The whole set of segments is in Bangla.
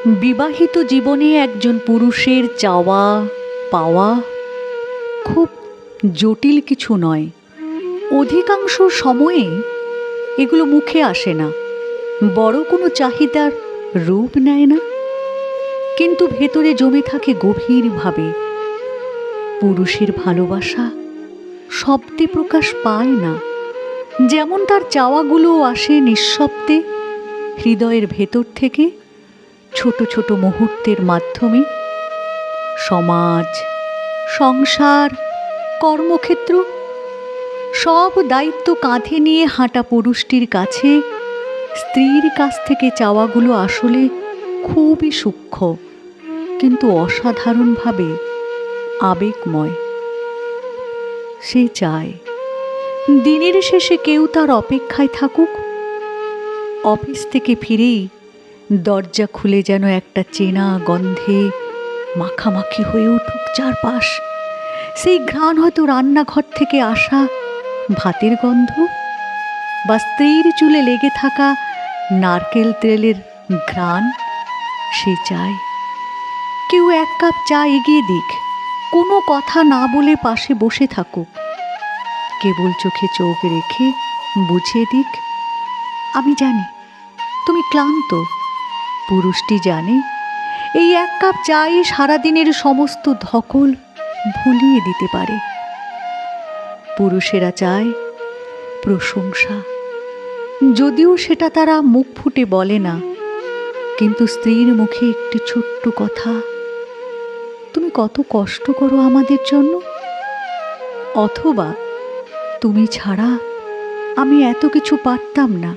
বিবাহিত জীবনে একজন পুরুষের চাওয়া পাওয়া খুব জটিল কিছু নয়। অধিকাংশ সময়ে এগুলো মুখে আসে না, বড় কোনো চাহিদার রূপ নেয় না, কিন্তু ভেতরে জমে থাকে গভীরভাবে। পুরুষের ভালোবাসা শব্দে প্রকাশ পায় না, যেমন তার চাওয়াগুলো আসে নিঃশব্দে হৃদয়ের ভেতর থেকে, ছোট ছোট মুহূর্তের মাধ্যমে। সমাজ, সংসার, কর্মক্ষেত্র সব দায়িত্ব কাঁধে নিয়ে হাঁটা পুরুষটির কাছে স্ত্রীর কাছ থেকে চাওয়াগুলো আসলে খুবই সূক্ষ্ম, কিন্তু অসাধারণভাবে আবেগময়। সে চায় দিনের শেষে কেউ তার অপেক্ষায় থাকুক। অফিস থেকে ফিরেই দরজা খুলে যেন একটা চেনা গন্ধে মাখামাখি হয়ে উঠুক চারপাশ। সেই ঘ্রাণ হয়তো রান্নাঘর থেকে আসা ভাতের গন্ধ, বা স্ত্রীর চুলে লেগে থাকা নারকেল তেলের ঘ্রাণ। সে চায় কেউ এক কাপ চা এগিয়ে দিক, কোনো কথা না বলে পাশে বসে থাকুক, কেবল চোখে চোখ রেখে বুঝিয়ে দিক, আমি জানি তুমি ক্লান্ত। পুরুষটি জানে এই এক কাপ চাই সারাদিনের সমস্ত ধকল ভুলিয়ে দিতে পারে। পুরুষেরা চায় প্রশংসা, যদিও সেটা তারা মুখ ফুটে বলে না, কিন্তু স্ত্রীর মুখে একটি ছোট্ট কথা, তুমি কত কষ্ট করো আমাদের জন্য, অথবা তুমি ছাড়া আমি এত কিছু পারতাম না।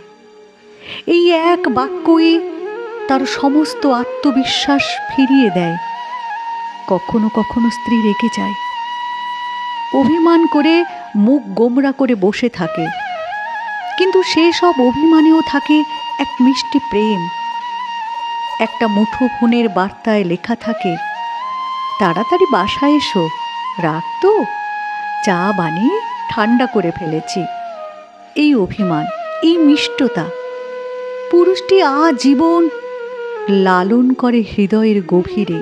এই এক বাক্যই তার সমস্ত আত্মবিশ্বাস ফিরিয়ে দেয়। কখনো কখনো স্ত্রী রেগে যায়, অভিমান করে মুখ গোমরা করে বসে থাকে, কিন্তু সেসব অভিমানেও থাকে এক মিষ্টি প্রেম। একটা মুঠো ফোনের বার্তায় লেখা থাকে, তাড়াতাড়ি বাসায় এসো, রাগ তো, চা বানিয়ে ঠান্ডা করে ফেলেছি। এই অভিমান, এই মিষ্টতা পুরুষটি আজীবন লালন করে হৃদয়ের গভীরে।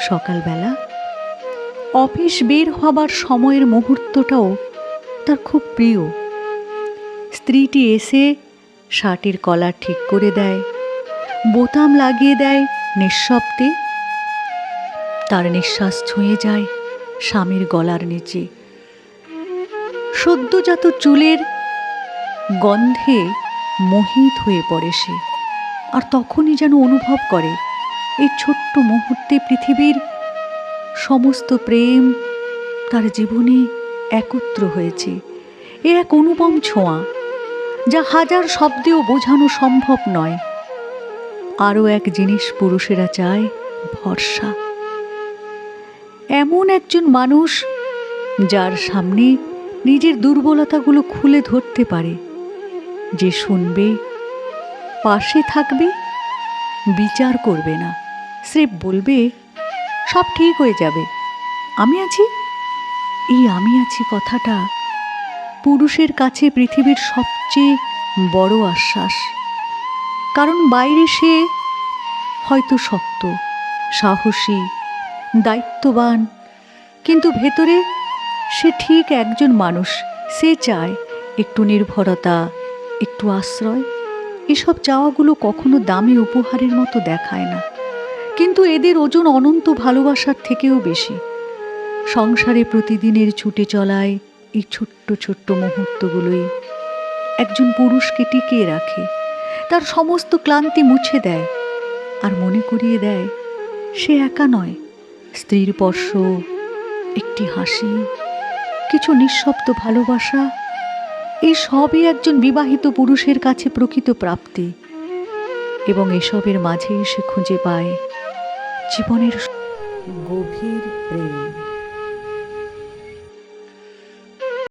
সকালবেলা অফিস বের হবার সময়ের মুহূর্তটাও তার খুব প্রিয়। স্ত্রীটি এসে শার্টের কলার ঠিক করে দেয়, বোতাম লাগিয়ে দেয় নিঃশব্দে। তার নিঃশ্বাস ছুঁয়ে যায় স্বামীর গলার নিচে। সদ্যজাত চুলের গন্ধে মোহিত হয়ে পড়ে সে, আর তখনই যেন অনুভব করে এই ছোট্ট মুহূর্তে পৃথিবীর সমস্ত প্রেম তার জীবনে একত্র হয়েছে। এ এক অনুপম ছোঁয়া, যা হাজার শব্দেও বোঝানো সম্ভব নয়। আরও এক জিনিস পুরুষেরা চায়, ভরসা। এমন একজন মানুষ যার সামনে নিজের দুর্বলতাগুলো খুলে ধরতে পারে, যে শুনবে, পাশে থাকবে, বিচার করবে না, স্রেফ বলবে সব ঠিক হয়ে যাবে, আমি আছি। এই আমি আছি কথাটা পুরুষের কাছে পৃথিবীর সবচেয়ে বড় আশ্বাস। কারণ বাইরে সে হয়তো শক্ত, সাহসী, দায়িত্ববান, কিন্তু ভেতরে সে ঠিক একজন মানুষ। সে চায় একটু নির্ভরতা, একটু আশ্রয়। এসব চাওয়াগুলো কখনো দামি উপহারের মতো দেখায় না, কিন্তু এদের ওজন অনন্ত ভালোবাসার থেকেও বেশি। সংসারে প্রতিদিনের ছুটে চলায় এই ছোট্ট ছোট্ট মুহূর্তগুলোই একজন পুরুষকে টিকিয়ে রাখে, তার সমস্ত ক্লান্তি মুছে দেয়, আর মনে করিয়ে দেয় সে একা নয়। স্ত্রীর স্পর্শ, একটি হাসি, কিছু নিঃশব্দ ভালোবাসা, এই সবই একজন বিবাহিত পুরুষের কাছে প্রকৃত প্রাপ্তি। এবং এসবের মাঝে সে খুঁজে পায় জীবনের গভীর প্রেম।